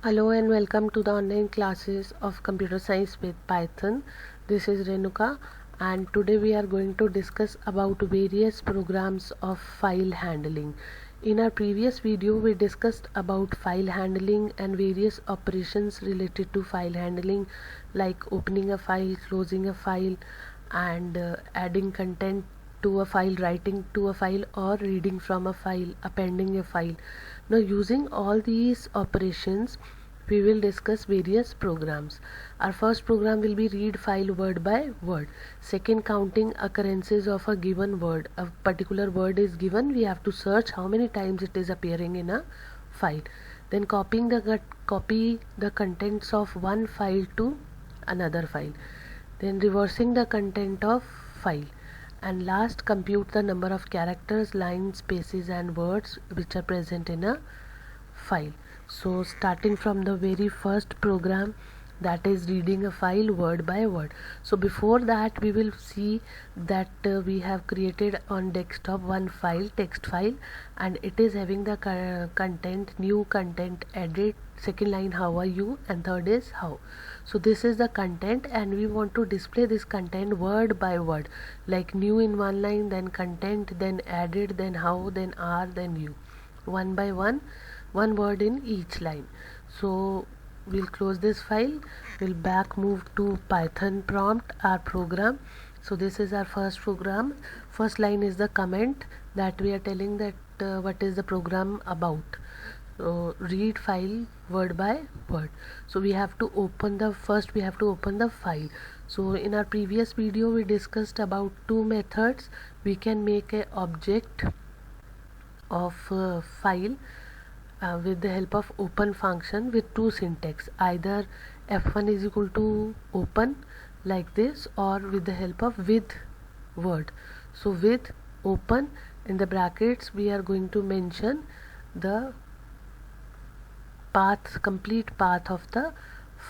Hello and welcome to the online classes of computer science with Python. This is Renuka and today we are going to discuss about various programs of file handling. In our previous video we discussed about file handling and various operations related to file handling like opening a file, closing a file and adding content to a file, writing to a file or reading from a file, appending a file. Now using all these operations we will discuss various programs. Our first program will be read file word by word. Second, counting occurrences of a given word. A particular word is given, we have to search how many times it is appearing in a file. Then copy the contents of one file to another file. Then reversing the content of file. And last, compute the number of characters, lines, spaces and words which are present in a file. So starting from the very first program, that is reading a file word by word. So before that we will see that we have created on desktop one file, text file, and it is having the content, new content, edit, second line how are you, and third is how. So this is the content and we want to display this content word by word, like new in one line, then content, then added, then how, then are, then you, one by one word in each line. So we'll close this file, we'll back move to Python prompt, our program. So this is our first program. First line is the comment that we are telling that what is the program about. So read file word by word. So we have to open the file. So in our previous video we discussed about two methods. We can make a object of file with the help of open function with two syntax, either f1 is equal to open like this, or with the help of with word. So with open in the brackets we are going to mention the complete path of the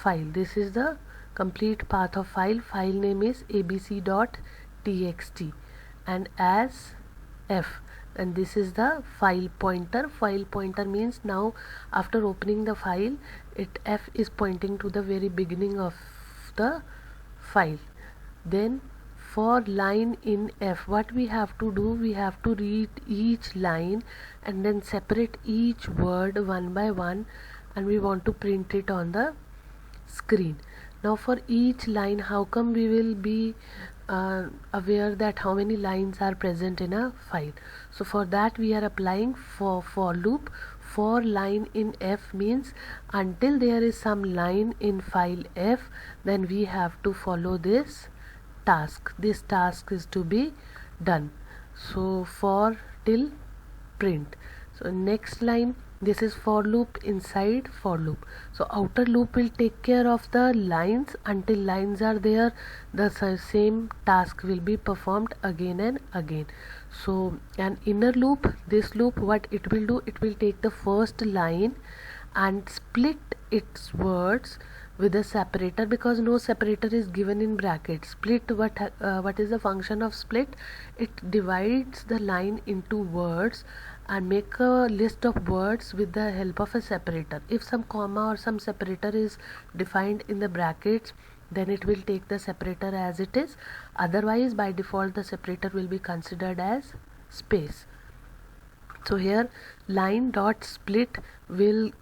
file. This is the complete path of file name is abc.txt and as f, and this is the file pointer means now after opening the file f is pointing to the very beginning of the file. Then for line in f, what we have to do, we have to read each line and then separate each word one by one, and we want to print it on the screen. Now for each line, how come we will be aware that how many lines are present in a file? So for that we are applying for loop. For line in f means until there is some line in file f, then we have to follow this task. This task is to be done. So for till print. So next line, this is for loop inside for loop. So outer loop will take care of the lines. Until lines are there, the same task will be performed again and again. So an inner loop, this loop, what it will do, it will take the first line and split its words with a separator, because no separator is given in brackets. Split, what is the function of split? It divides the line into words and make a list of words with the help of a separator. If some comma or some separator is defined in the brackets, then it will take the separator as it is. Otherwise by default the separator will be considered as space. So here line dot split will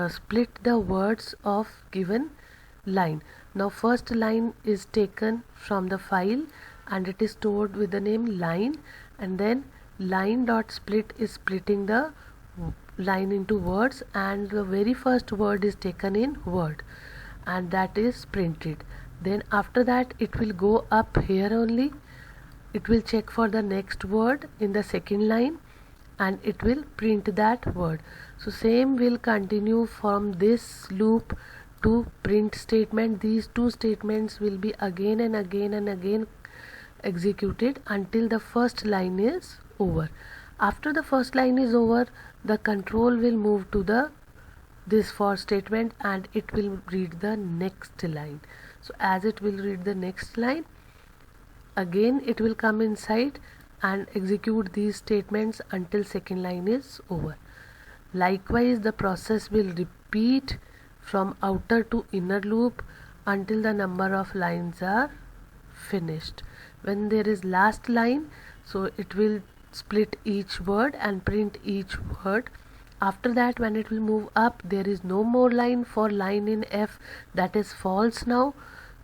split the words of given line. Now first line is taken from the file and it is stored with the name line, and then line dot split is splitting the line into words, and the very first word is taken in word and that is printed. Then after that it will go up here only, it will check for the next word in the second line and it will print that word. So same will continue from this loop to print statement. These two statements will be again and again and again executed until the first line is over. After the first line is over, the control will move to the this for statement and it will read the next line. So as it will read the next line, again it will come inside and execute these statements until second line is over. Likewise, the process will repeat from outer to inner loop until the number of lines are finished. When there is last line, so it will split each word and print each word. After that, when it will move up, there is no more line. For line in F, that is false now.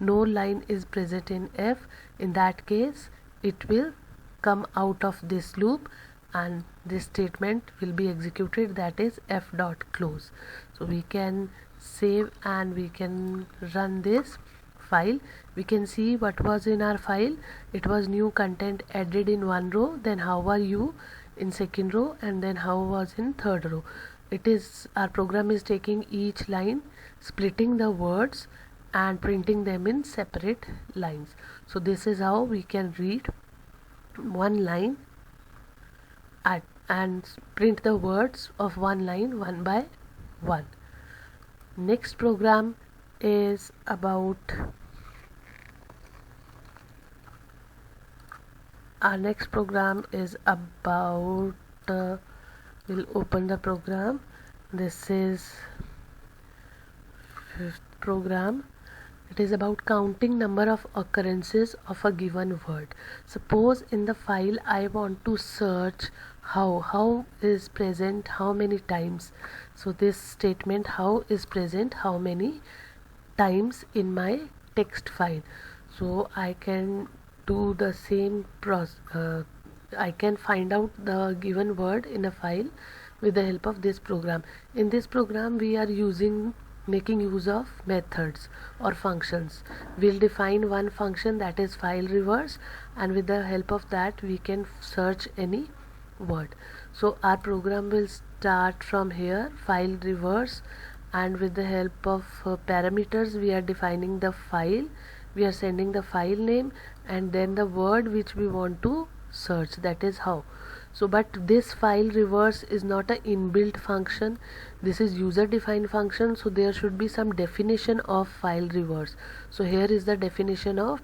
No line is present in F. In that case, it will come out of this loop and this statement will be executed, that is f dot close. So we can save and we can run this file. We can see what was in our file. It was new content added in one row, then how are you in second row, and then how was in third row. It is, our program is taking each line, splitting the words and printing them in separate lines. So this is how we can read one line and print the words of one line one by one. Next program is about we'll open the program. This is fifth program. It is about counting number of occurrences of a given word. Suppose in the file I want to search how is present how many times. So this statement how is present how many times in my text file. So I can do the same process. I can find out the given word in a file with the help of this program. In this program we are making use of methods or functions. We'll define one function, that is file reverse, and with the help of that we can search any word. So our program will start from here, file reverse, and with the help of parameters we are defining the file. We are sending the file name and then the word which we want to search, that is how. So but this file reverse is not an inbuilt function, this is user defined function, so there should be some definition of file reverse. So here is the definition of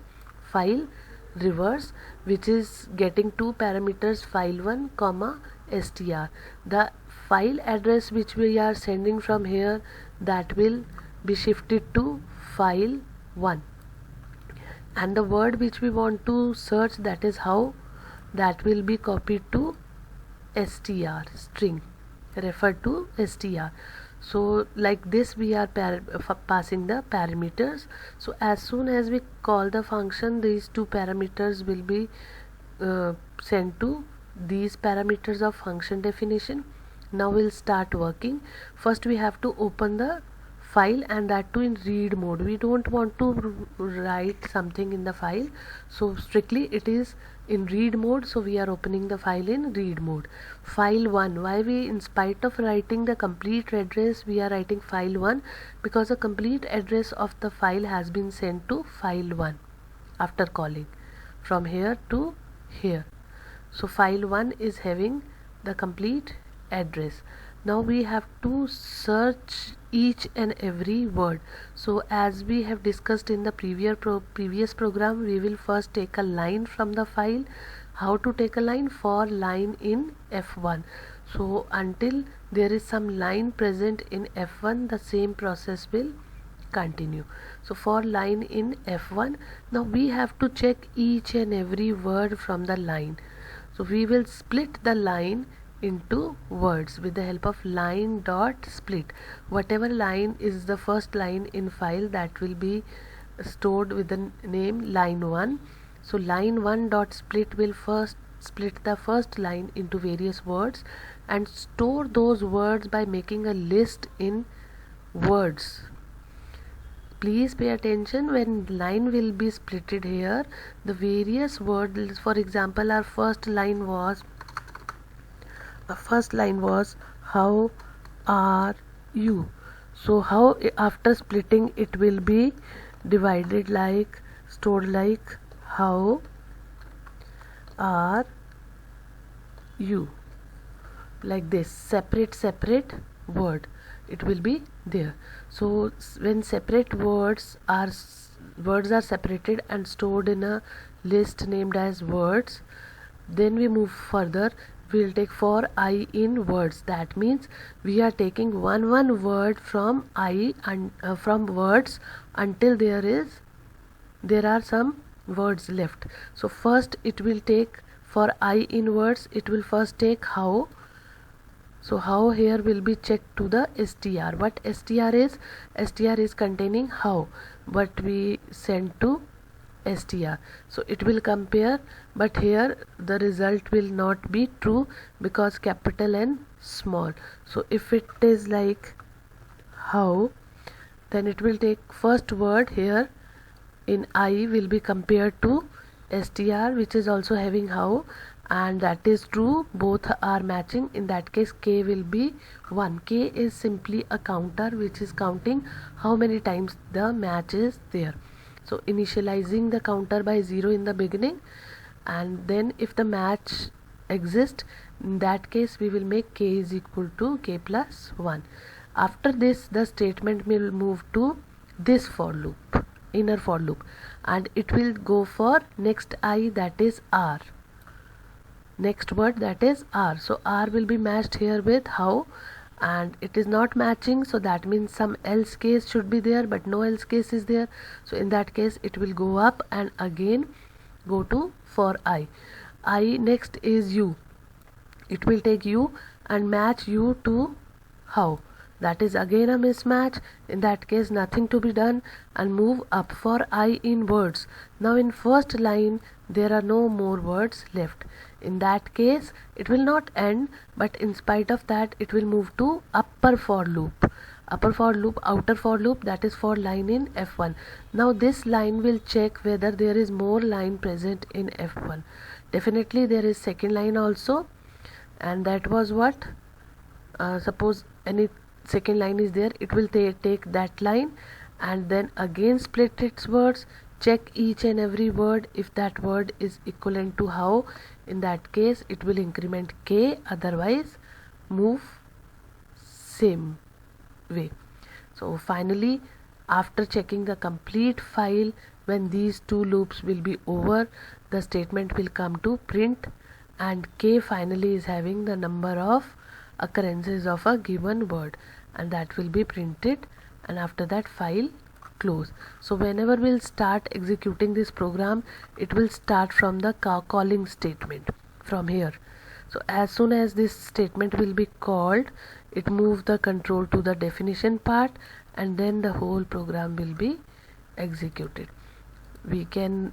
file reverse, which is getting two parameters, file1 comma str. The file address which we are sending from here, that will be shifted to file1, and the word which we want to search, that is how, that will be copied to str, string referred to str. So like this we are passing the parameters. So as soon as we call the function, these two parameters will be sent to these parameters of function definition. Now we'll start working. First we have to open the file, and that too in read mode. We don't want to write something in the file, so strictly it is in read mode, so we are opening the file in read mode. File1, why we, in spite of writing the complete address, we are writing file1? Because the complete address of the file has been sent to file1 after calling from here to here. So file1 is having the complete address. Now we have to search each and every word. So as we have discussed in the previous program, we will first take a line from the file. How to take a line? For line in F1. So until there is some line present in F1, the same process will continue. So for line in F1, now we have to check each and every word from the line. So we will split the line into words with the help of line dot split. Whatever line is the first line in file, that will be stored with the name line1. So line1 dot split will first split the first line into various words and store those words by making a list in words. Please pay attention, when line will be splitted here, the various words, for example our first line was how are you. So how, after splitting, it will be divided like, stored like how are you, like this, separate word it will be there. So when separate words are separated and stored in a list named as words, then we move further. we'll take for I in words. That means we are taking one word from I and from words until there are some words left. So first it will take for I in words, it will first take how. So how here will be checked to the str. What str is? Str is containing how, but we send to str. So it will compare, but here the result will not be true because capital N small. So if it is like how, then it will take first word here in I will be compared to str, which is also having how, and that is true, both are matching. In that case k will be 1. K is simply a counter which is counting how many times the match is there. So initializing the counter by 0 in the beginning, and then if the match exists, in that case we will make k is equal to k plus 1. After this the statement will move to this for loop, inner for loop, and it will go for next I, that is r, next word, that is r. So r will be matched here with how, and it is not matching, so that means some else case should be there, but no else case is there. So in that case it will go up and again go to for I. Next is u. It will take u and match u to how. That is again a mismatch. In that case nothing to be done, and move up for I in words. Now in first line there are no more words left. In that case it will not end, but in spite of that it will move to upper for loop. Upper for loop, outer for loop, that is for line in F1. Now this line will check whether there is more line present in F1. Definitely there is second line also, and that was what, suppose any second line is there, it will take that line and then again split its words, check each and every word. If that word is equivalent to how, in that case it will increment k, otherwise move same way. So finally, after checking the complete file, when these two loops will be over, the statement will come to print, and k finally is having the number of occurrences of a given word, and that will be printed, and after that file close. So whenever we'll start executing this program, it will start from the calling statement from here. So as soon as this statement will be called, it moves the control to the definition part, and then the whole program will be executed. We can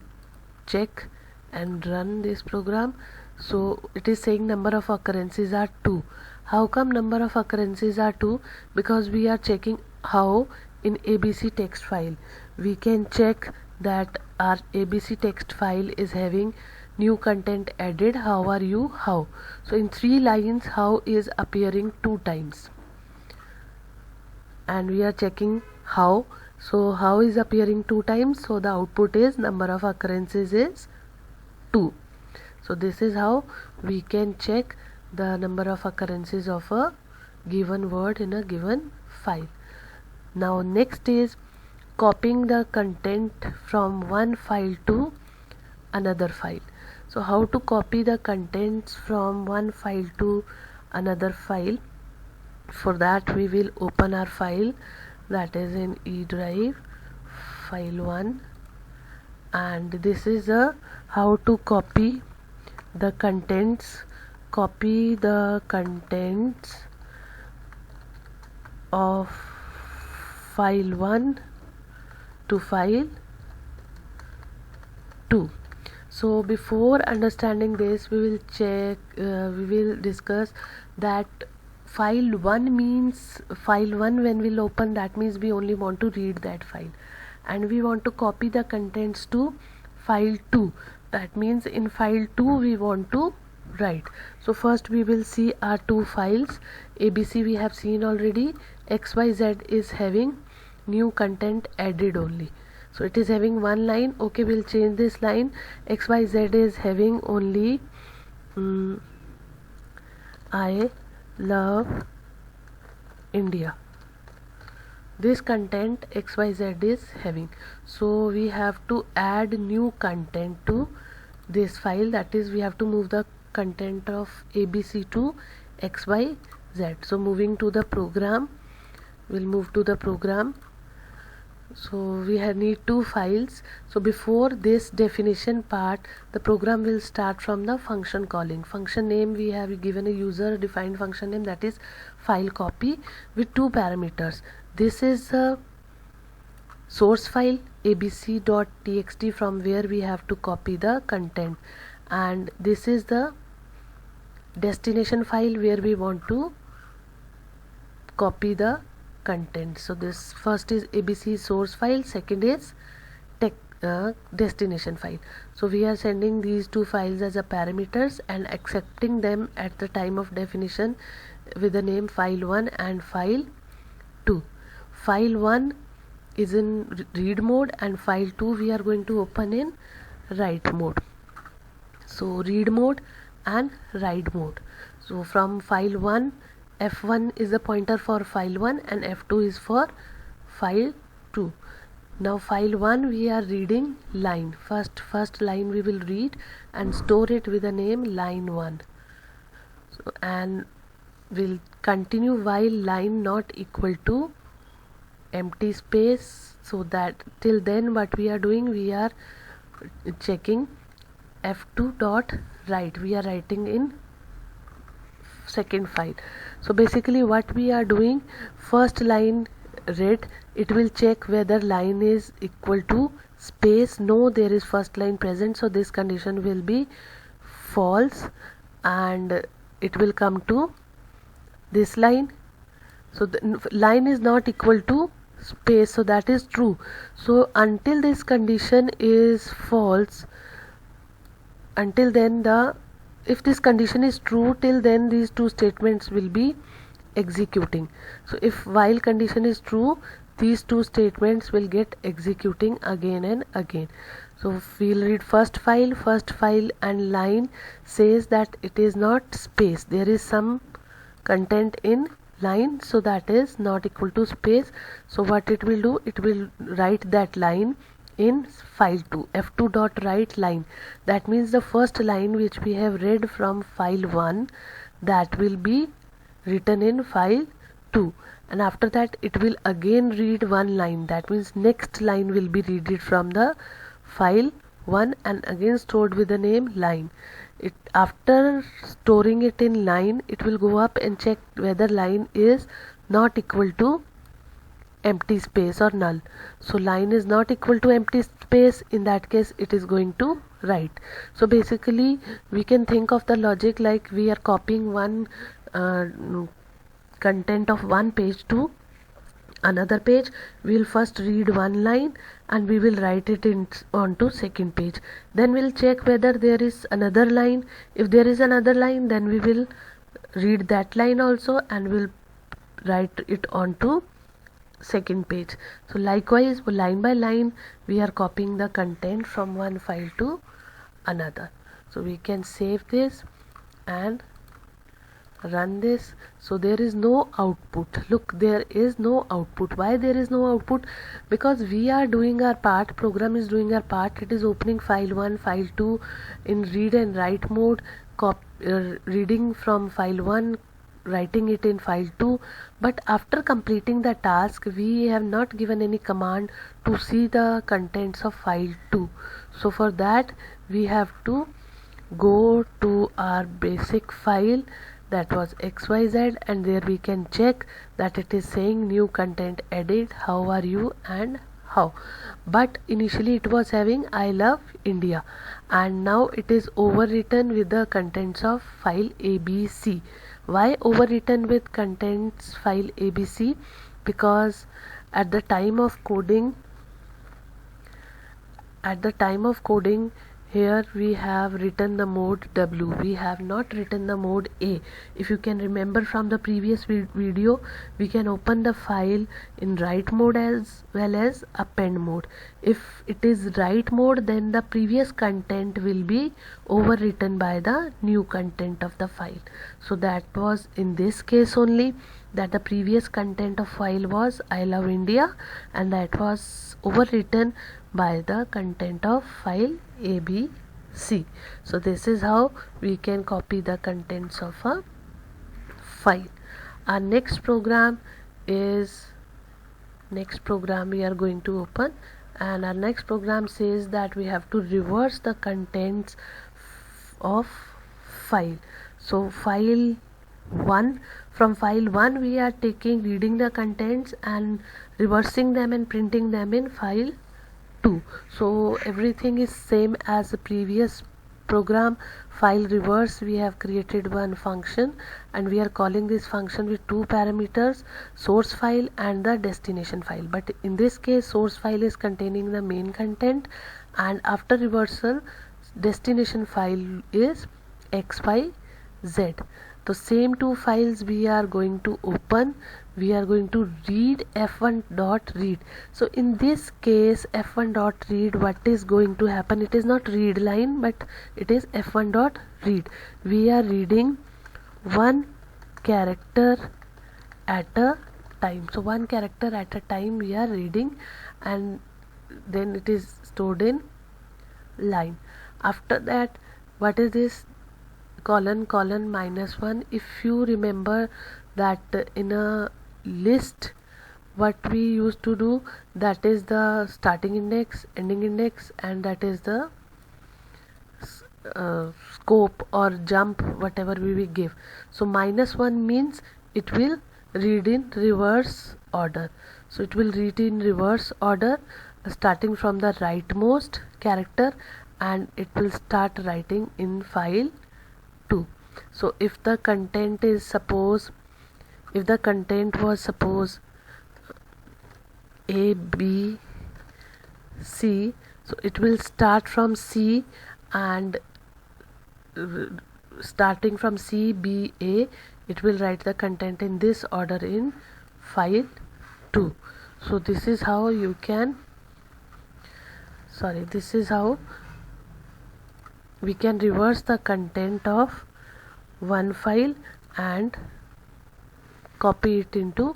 check and run this program. So it is saying number of occurrences are 2. How come number of occurrences are 2? Because we are checking how in ABC text file. We can check that our ABC text file is having new content added, how are you, how. So in 3 lines how is appearing 2 times, and we are checking how. So how is appearing 2 times, so the output is number of occurrences is 2. So this is how we can check the number of occurrences of a given word in a given file. Now next is copying the content from one file to another file. So how to copy the contents from one file to another file? For that we will open our file, that is in E drive, file 1, and this is a how to copy the contents. Copy the contents of file 1 to file 2. So before understanding this, we will discuss that file 1 means, file 1 when we'll open, that means we only want to read that file, and we want to copy the contents to file 2, that means in file 2 we want to write. So first we will see our 2 files. ABC we have seen already, XYZ is having new content added only, so it is having one line. Okay, we'll change this line. XYZ is having only I love India. This content XYZ is having, so we have to add new content to this file, that is we have to move the content of ABC to XYZ. So moving to the program, we'll move to the program. So we need two files. So before this definition part, the program will start from the function calling. Function name, we have given a user defined function name, that is file copy, with two parameters. This is a source file abc.txt from where we have to copy the content, and this is the destination file where we want to copy the content. So this first is ABC source file, second is destination file. So we are sending these two files as a parameters and accepting them at the time of definition with the name file1 and file2. File1 is in read mode and file2 we are going to open in write mode. So read mode and write mode. So from file1, F1 is the pointer for file1 and F2 is for file2. Now file1 we are reading line. First line we will read and store it with the name line1. So, and we'll continue while line not equal to empty space. So that till then what we are doing, we are checking F2 dot write. We are writing in second file. So basically what we are doing, first line read, it will check whether line is equal to space. No, there is first line present, so this condition will be false and it will come to this line. So the line is not equal to space, so that is true. So until this condition is false, until then if this condition is true, till then these two statements will be executing. So if while condition is true, these two statements will get executing again and again. So we'll read first file and line says that it is not space, there is some content in line, so that is not equal to space. So what it will do, it will write that line in file2, F2 dot write line. That means the first line which we have read from file1, that will be written in file2, and after that it will again read one line. That means next line will be read from the file1 and again stored with the name line. It after storing it in line, it will go up and check whether line is not equal to empty space or null. So line is not equal to empty space, in that case it is going to write. So basically we can think of the logic like we are copying one content of one page to another page. We will first read one line and we will write it onto second page. Then we'll check whether there is another line. If there is another line, then we will read that line also and we'll write it onto second page. So likewise, line by line we are copying the content from one file to another. So we can save this and run this. So there is no output. Look, there is no output. Why there is no output? Because we are doing our part, program is doing our part. It is opening file1, file2 in read and write mode, reading from file1, writing it in file2, but after completing the task we have not given any command to see the contents of file2. So for that we have to go to our basic file, that was XYZ, and there we can check that it is saying new content added, how are you and how. But initially it was having I love India, and now it is overwritten with the contents of file ABC. Why overwritten with contents file ABC? Because at the time of coding here we have written the mode W, we have not written the mode A. If you can remember from the previous video, we can open the file in write mode as well as append mode. If it is write mode, then the previous content will be overwritten by the new content of the file. So that was in this case only, that the previous content of file was I love India, and that was overwritten by the content of file ABC. C. So this is how we can copy the contents of a file. Our next program we are going to open, and our next program says that we have to reverse the contents of file. So file 1, from file 1 we are reading the contents and reversing them and printing them in file 2. So everything is same as the previous program. File reverse, we have created one function and we are calling this function with two parameters, source file and the destination file. But in this case source file is containing the main content, and after reversal destination file is xyz. The same two files we are going to open. We are going to read f1.read. So in this case f1.read, what is going to happen, it is not read line but it is f1.read. we are reading one character at a time. So one character at a time we are reading, and then it is stored in line. After that, what is this colon -1? If you remember that in a list what we used to do, that is the starting index, ending index, and that is the scope or jump, whatever we will give. So -1 means it will read in reverse order. So it will read in reverse order starting from the rightmost character, and it will start writing in file 2. So if the content was suppose A, B, C, so it will start from C, and starting from C, B, A, it will write the content in this order in file 2. So this is how we can reverse the content of one file and copy it into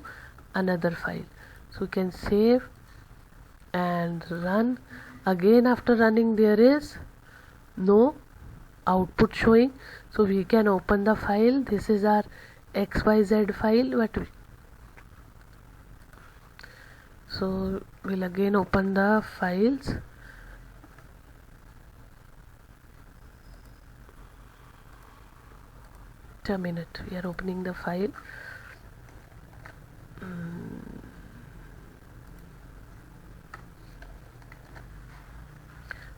another file. So we can save and run. Again, after running there is no output showing, so we can open the file. This is our xyz file. So we'll again open the files. A minute, we are opening the file.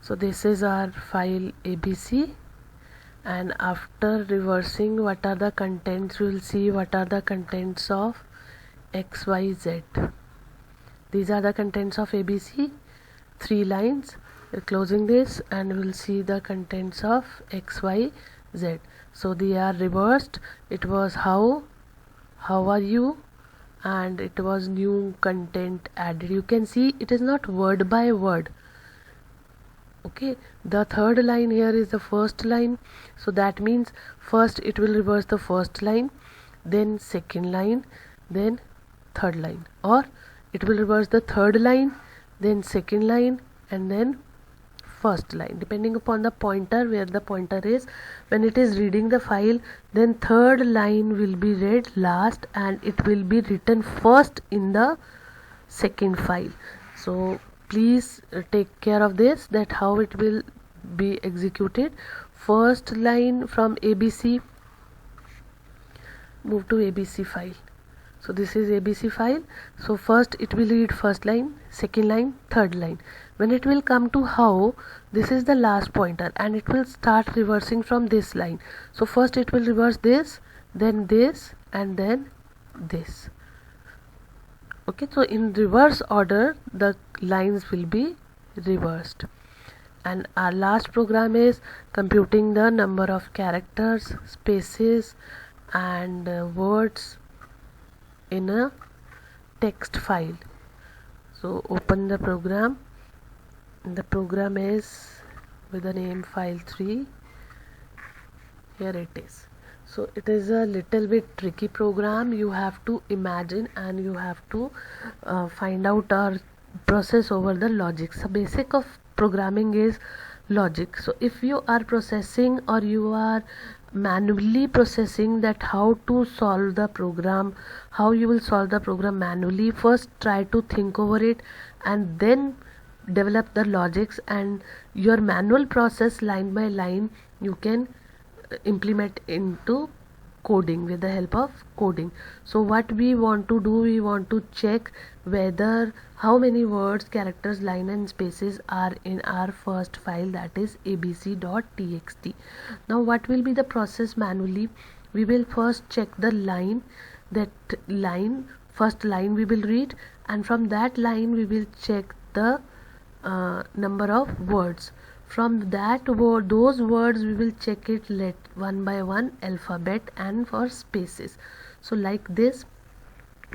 So this is our file ABC, and after reversing what are the contents, we will see what are the contents of XYZ. These are the contents of ABC, 3 lines. We're closing this and we'll see the contents of XYZ. So they are reversed. It was how are you, and it was new content added. You can see it is not word by word. Okay, the third line here is the first line, so that means first it will reverse the first line, then second line, then third line, or it will reverse the third line, then second line, and then first line, depending upon the pointer, where the pointer is. When it is reading the file, then third line will be read last and it will be written first in the second file. So please take care of this, that how it will be executed. First line from ABC, move to ABC file. So this is ABC file. So first it will read first line, second line, third line. When it will come to how, this is the last pointer and it will start reversing from this line. So first it will reverse this, then this, and then this. Okay, so in reverse order the lines will be reversed. And our last program is computing the number of characters, spaces, and words in a text file. So open the program. The program is with the name file3. Here it is. So it is a little bit tricky program. You have to imagine and you have to find out our process over the logic. So basic of programming is logic. So if you are processing or you are manually processing that how to solve the program, how you will solve the program manually, first try to think over it and then develop the logics, and your manual process line by line you can implement into coding with the help of coding. So what we want to do, we want to check whether how many words, characters, line and spaces are in our first file, that is abc.txt. now what will be the process manually? We will first check the line, first line we will read, and from that line we will check the number of words. From that word, those words we will check it one by one alphabet and for spaces. So like this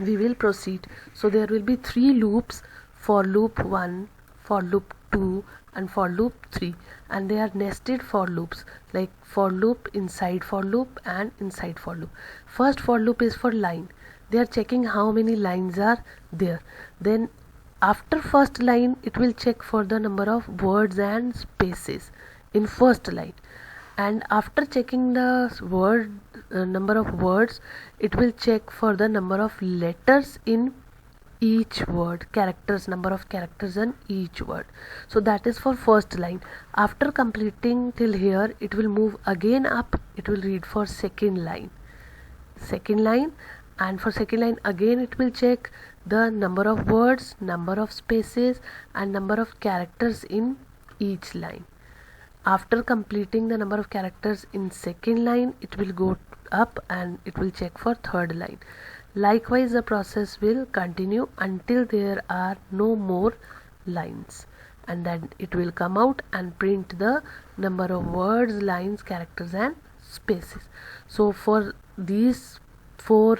we will proceed. So there will be 3 loops: for loop 1, for loop 2 and for loop 3, and they are nested for loops, like for loop inside for loop and inside for loop. First for loop is for line. They are checking how many lines are there. Then after first line it will check for the number of words and spaces in first line, and after checking the number of words, it will check for the number of letters in each word, number of characters in each word. So that is for first line. After completing till here, it will move again up, it will read for second line, and for second line again it will check the number of words, number of spaces and number of characters in each line. After completing the number of characters in second line, it will go up and it will check for third line. Likewise the process will continue until there are no more lines, and then it will come out and print the number of words, lines, characters and spaces. So for these 4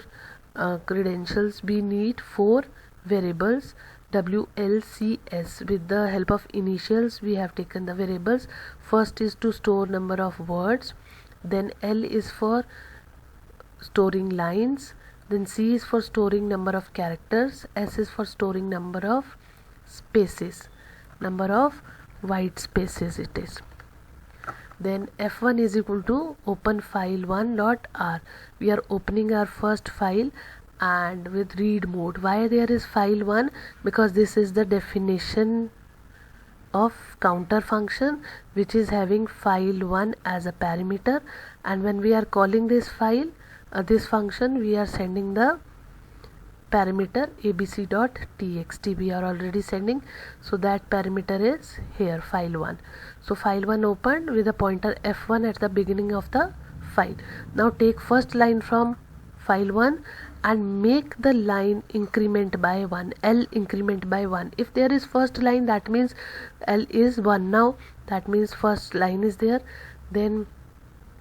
credentials we need 4 variables WLCS. With the help of initials we have taken the variables. First is to store number of words, then L is for storing lines, then C is for storing number of characters, S is for storing number of spaces, number of white spaces it is. Then F1 is equal to open file1.r. we are opening our first file and with read mode. Why there is file1? Because this is the definition of counter function which is having file1 as a parameter, and when we are calling this this function, we are sending the parameter abc.txt. we are already sending, so that parameter is here file1. So file1 opened with a pointer F1 at the beginning of the file. Now take first line from file1 and make the line increment by 1, L increment by 1. If there is first line, that means L is 1 now, that means first line is there. Then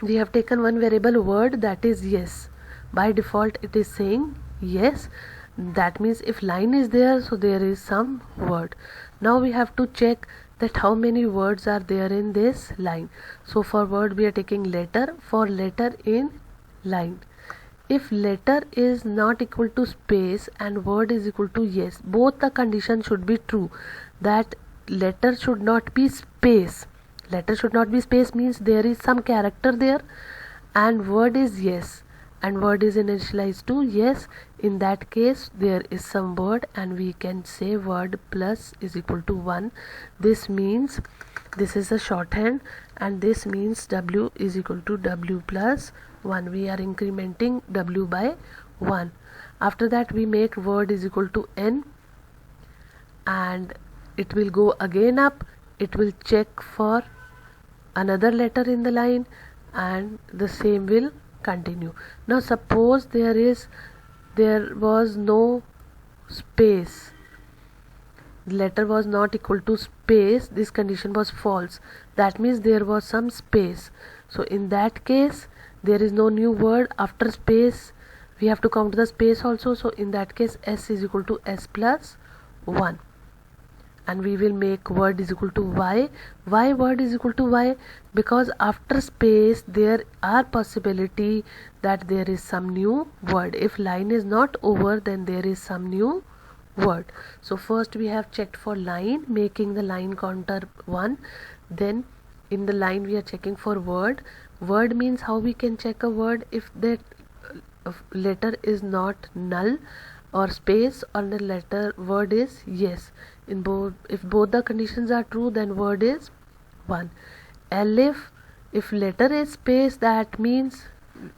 we have taken one variable word, that is yes. By default it is saying yes, that means if line is there, so there is some word. Now we have to check that how many words are there in this line. So for word we are taking letter, for letter in line. If letter is not equal to space and word is equal to yes, both the conditions should be true. That letter should not be space. Letter should not be space means there is some character there, and word is yes, and word is initialized to yes. In that case there is some word and we can say word plus is equal to 1. This means this is a shorthand, and this means W is equal to W plus 1. We are incrementing W by 1. After that we make word is equal to N, and it will go again up. It will check for another letter in the line, and the same will continue. Now suppose there was no space, the letter was not equal to space, this condition was false, that means there was some space. So in that case there is no new word. After space we have to count the space also, so in that case S is equal to S plus 1, and we will make word is equal to Y. Why word is equal to Y? Because after space there are possibility that there is some new word. If line is not over, then there is some new word. So first we have checked for line, making the line counter 1. Then in the line we are checking for word. Word means how we can check a word if that letter is not null or space, or the letter word is yes. In both, if both the conditions are true, then word is 1. Elif, if letter is space, that means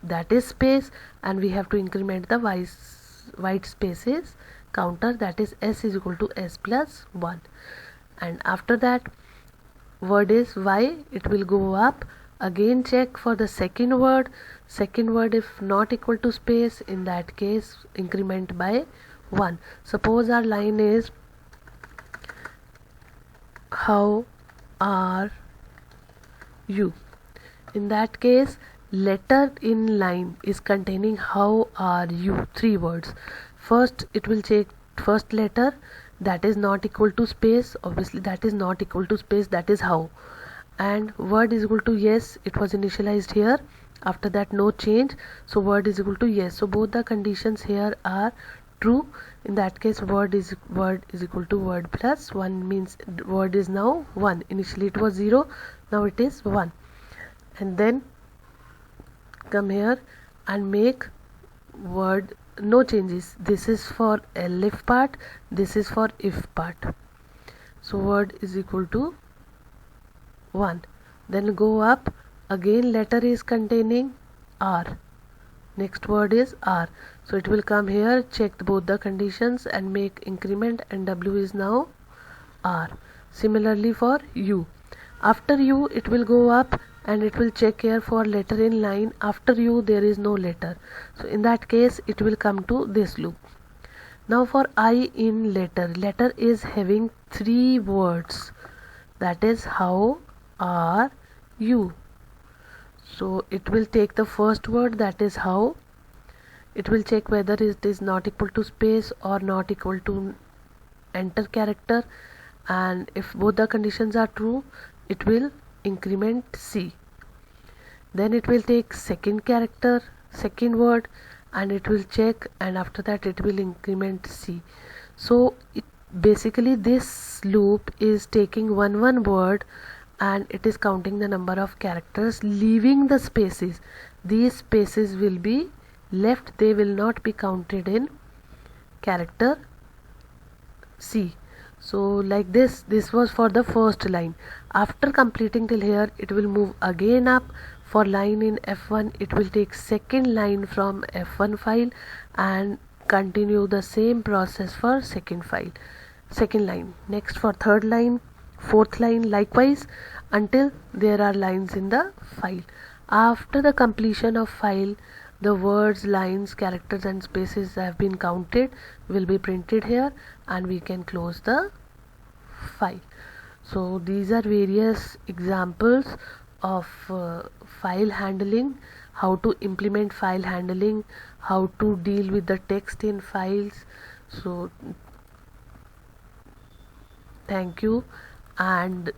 that is space, and we have to increment the white spaces counter, that is s is equal to s plus 1. And after that word is y, it will go up. Again check for the second word. Second word if not equal to space, in that case increment by 1. Suppose our line is how are you. In that case, letter in line is containing how are you, 3 words. First it will check first letter, that is not equal to space, obviously that is not equal to space, that is how, and word is equal to yes, it was initialized here, after that no change, so word is equal to yes. So both the conditions here are true. In that case word is equal to word plus 1, means word is now 1. Initially it was 0, now it is 1. And then come here and make word no changes. This is for elif part, this is for if part. So word is equal to 1. Then go up, again letter is containing r, next word is r, so it will come here, check both the conditions and make increment, and w is now r. Similarly for u, after u it will go up and it will check here for letter in line. After u there is no letter, so in that case it will come to this loop. Now for I in letter, letter is having 3 words, that is how are you. So it will take the first word, that is how. It will check whether it is not equal to space or not equal to enter character, and if both the conditions are true, it will increment C. Then it will take second character, second word, and it will check, and after that it will increment C. So basically this loop is taking one word and it is counting the number of characters, leaving the spaces. These spaces will be left, they will not be counted in character C. So like this was for the first line. After completing till here, it will move again up. For line in F1, it will take second line from F1 file and continue the same process for second line. Next for third line, fourth line, likewise until there are lines in the file. After the completion of file, the words, lines, characters and spaces have been counted, will be printed here, and we can close the file. So these are various examples of file handling, how to implement file handling, how to deal with the text in files. So thank you, and